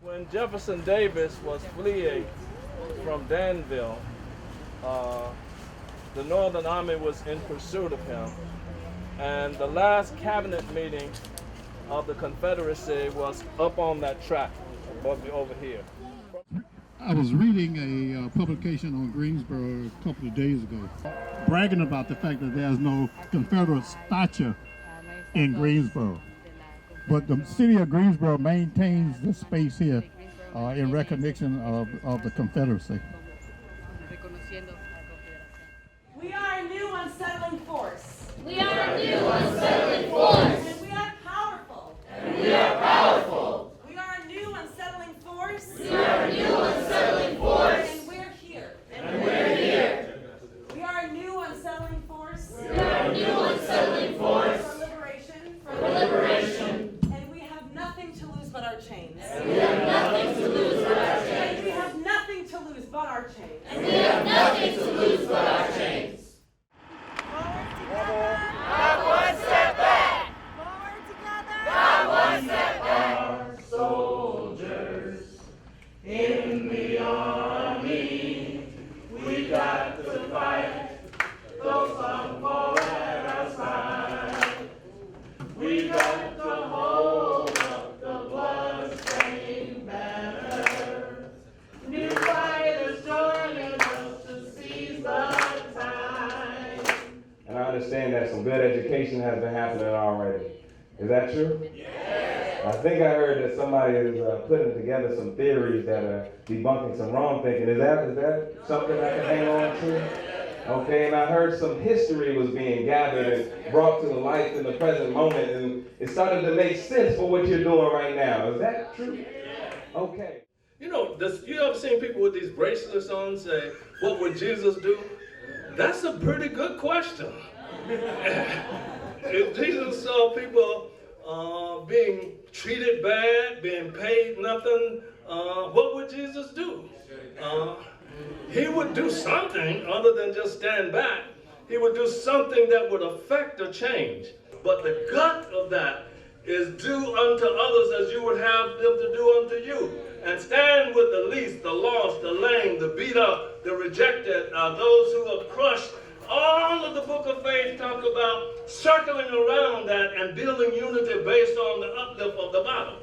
When Jefferson Davis was fleeing from Danville, the Northern Army was in pursuit of him. And the last cabinet meeting of the Confederacy was up on that track over here. I was reading a publication on Greensboro a couple of days ago, bragging about the fact that there's no Confederate statue in Greensboro. But the city of Greensboro maintains the space here in recognition of the Confederacy. We are a new unsettling force. We are a new unsettling force. And we are powerful. And we are powerful. We are a new unsettling force. We are a new unsettling force. And we're here. And we're here. We are a new unsettling force. We are a new unsettling force. For liberation. For liberation. And we have nothing to lose but our chains. And we have nothing to lose but our chains. And we have nothing to lose but our chains. And we have nothing to lose but our chains. Not one step back. Forward together. Not one step back. Our soldiers in the army, we got to fight. Though some fall at our side, we got to hold up the blood-stained banner. New fighters joining us to seize the time. And I understand that some good education has been happening already. Is that true? Yes. I think I heard that somebody is putting together some theories that are debunking some wrong thinking. Is that something I can hang on to? Okay, and I heard some history was being gathered and brought to life in the present moment, and it started to make sense for what you're doing right now. Is that true? Okay. You know, you ever seen people with these bracelets on say, what would Jesus do? That's a pretty good question. If Jesus saw people being treated bad, being paid nothing, what would Jesus do? He would do something other than just stand back. He would do something that would affect a change. But the gut of that is do unto others as you would have them to do unto you. And stand with the least, the lost, the lame, the beat up, the rejected, those who are crushed. All of the book of faith talk about circling around that and building unity based on the uplift of the Bible.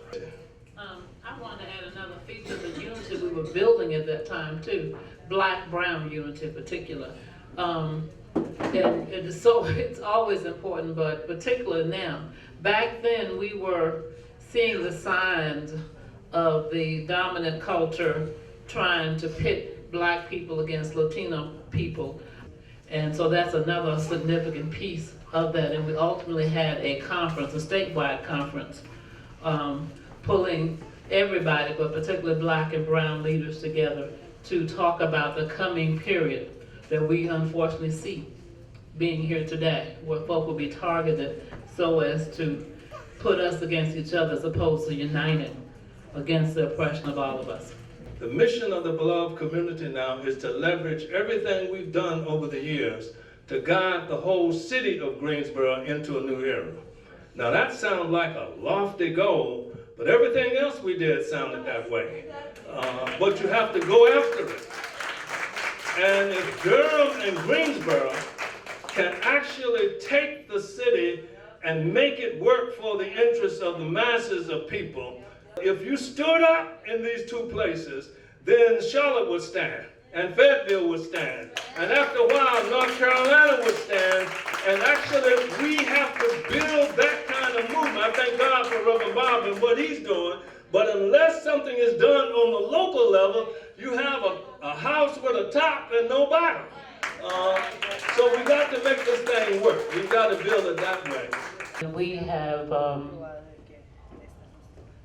I want to add another feature of the unity we were building at that time too, black-brown unity in particular. And it's always important, but particularly now. Back then we were seeing the signs of the dominant culture trying to pit black people against Latino people. And so that's another significant piece of that. And we ultimately had a conference, a statewide conference, pulling everybody, but particularly black and brown leaders together to talk about the coming period that we unfortunately see being here today, where folk will be targeted so as to put us against each other as opposed to united against the oppression of all of us. The mission of the beloved community now is to leverage everything we've done over the years to guide the whole city of Greensboro into a new era. Now that sounds like a lofty goal, but everything else we did sounded that way. But you have to go after it. And if Durham and Greensboro can actually take the city and make it work for the interests of the masses of people, if you stood up in these two places, then Charlotte would stand, and Fayetteville would stand, and after a while, North Carolina would stand, and actually, we have to build that kind of movement. I thank God for Reverend Bob and what he's doing, but unless something is done on the local level, you have a house with a top and no bottom. So we got to make this thing work. We've got to build it that way. We have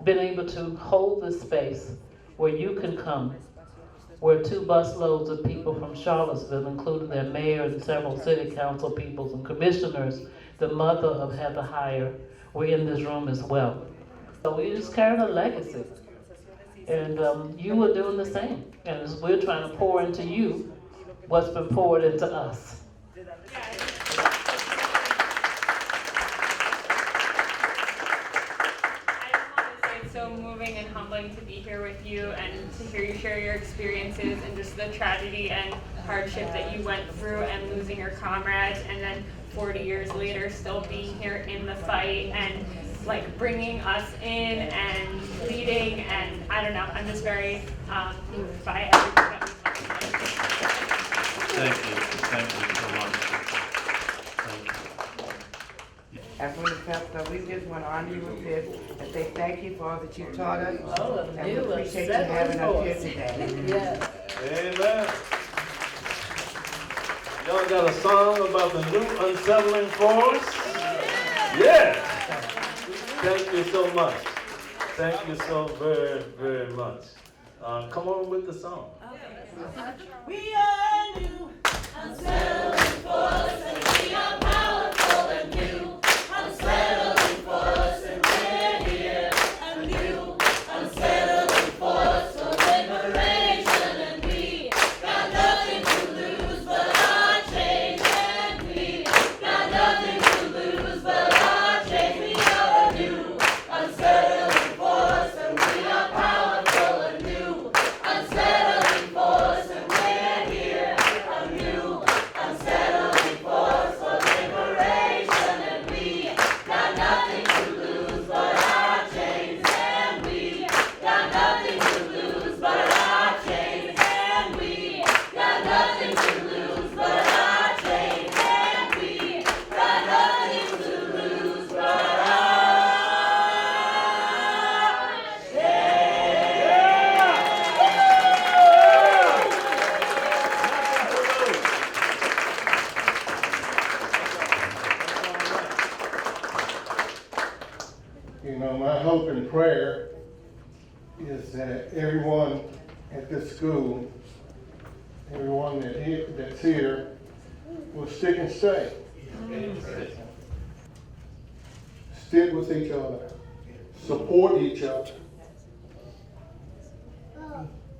been able to hold the space where you can come where 2 busloads of people from Charlottesville, including their mayor and several city council people and commissioners, the mother of Heather Heyer, were in this room as well. So we just carried a legacy. And you are doing the same. And as we're trying to pour into you what's been poured into us. It's so moving and humbling to be here with you and to hear you share your experiences and just the tragedy and hardship that you went through and losing your comrades, and then 40 years later still being here in the fight and like bringing us in and leading, and I don't know, I'm just very moved by everything that we've talked about. Thank you so much. As we felt that we just want to honor you with this and say thank you for all that you taught us. And we appreciate you having us here today. Yes. Amen. Y'all got a song about the new unsettling force? Yeah. Thank you so much. Thank you so very, very much. Come on with the song. We are new, unsettling force, and we are powerful and new. Unsettling force, and we're here. A new, unsettling force for liberation, and we got nothing to lose but our chains, and we got nothing to lose but our chains. We are a new, unsettling force, and we are powerful and new. Unsettling force, and we're here. A new, unsettling force for liberation, and we got nothing to lose but our chains, and we got nothing to lose but our chains, and we got nothing to lose but our chains, and we got nothing to lose but our You know, my hope and prayer is that everyone at this school, everyone that's here, will stick and stay. Stick with each other, support each other,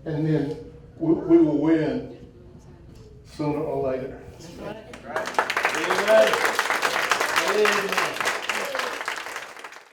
and then we will win sooner or later. Amen. Amen.